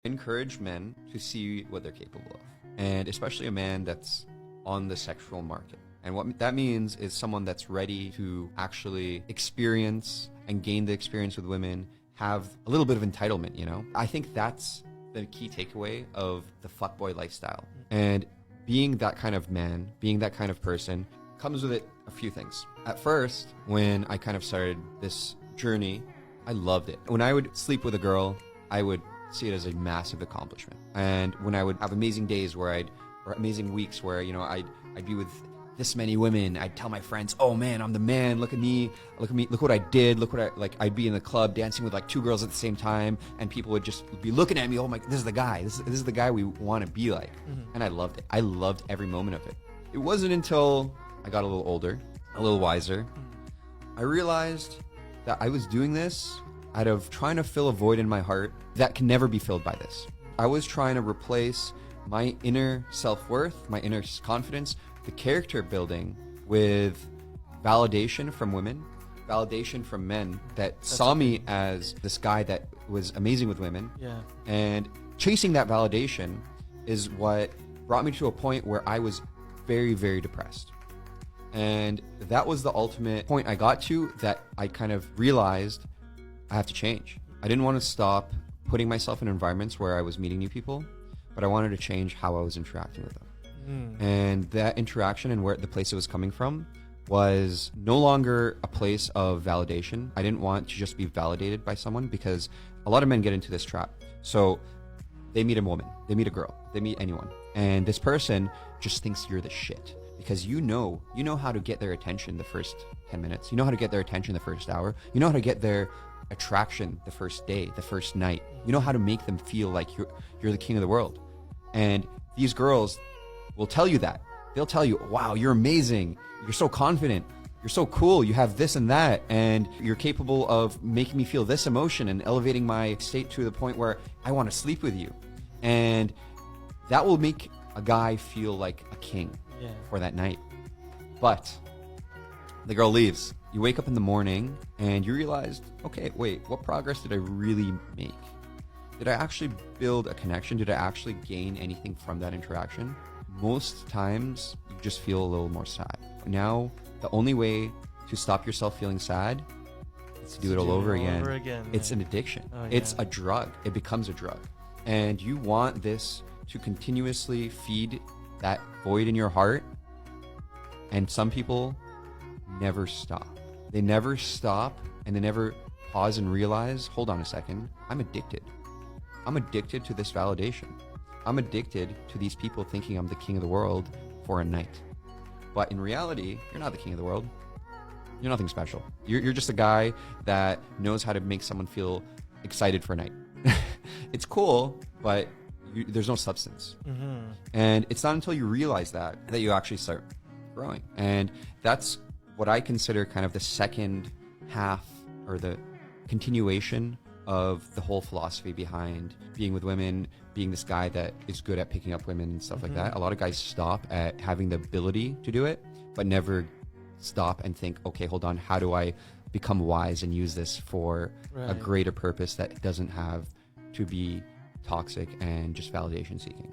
Encourage men to see what they're capable of, and especially a man that's on the sexual market. And what that means is someone that's ready to actually experience and gain the experience with women, have a little bit of entitlement, you know? I think that's the key takeaway of the fuckboy lifestyle. And being that kind of man, being that kind of person, comes with it a few things. At first, when I kind of started this journey, I loved it. When I would sleep with a girl, I would see it as a massive accomplishment. And when I would have amazing days or amazing weeks where, you know, I'd be with this many women, I'd tell my friends, oh man, I'm the man, look at me, look what I did, look what I'd be in the club dancing with like 2 girls at the same time, and people would just be looking at me, oh my, this is the guy, this is the guy we want to be like. And I loved it. I loved every moment of it. It wasn't until I got a little older, a little wiser, I realized that I was doing this out of trying to fill a void in my heart that can never be filled by this. I was trying to replace my inner self-worth, my inner confidence, the character building with validation from women, validation from men that saw me as this guy that was amazing with women. Yeah. And chasing that validation is what brought me to a point where I was very, very depressed. And that was the ultimate point I got to, that I kind of realized I have to change. I didn't want to stop putting myself in environments where I was meeting new people, but I wanted to change how I was interacting with them. And that interaction and where the place it was coming from was no longer a place of validation. I didn't want to just be validated by someone, because a lot of men get into this trap. So they meet a woman, they meet a girl, they meet anyone, and this person just thinks you're the shit, because you know how to get their attention the first 10 minutes. You know how to get their attention the first hour. You know how to get their attraction the first day, the first night. You know how to make them feel like you're the king of the world. And these girls will tell you that. They'll tell you, wow, you're amazing. You're so confident. You're so cool. You have this and that. And you're capable of making me feel this emotion and elevating my state to the point where I want to sleep with you. And that will make a guy feel like a king for that night. But the girl leaves. You wake up in the morning and you realize, okay, wait, what progress did I really make? Did I actually build a connection? Did I actually gain anything from that interaction? Most times you just feel a little more sad. Now, the only way to stop yourself feeling sad is to do it all over again. It's an addiction. It's a drug. It becomes a drug. And you want this to continuously feed that void in your heart. And some people never stop. They never stop, and they never pause and realize, hold on a second, I'm addicted. I'm addicted to this validation. I'm addicted to these people thinking I'm the king of the world for a night. But in reality, you're not the king of the world. You're nothing special. You're just a guy that knows how to make someone feel excited for a night. It's cool, but there's no substance. And it's not until you realize that you actually start growing. And that's what I consider kind of the second half, or the continuation of the whole philosophy behind being with women, being this guy that is good at picking up women and stuff like that. A lot of guys stop at having the ability to do it, but never stop and think, okay, hold on, how do I become wise and use this for a greater purpose that doesn't have to be toxic and just validation seeking?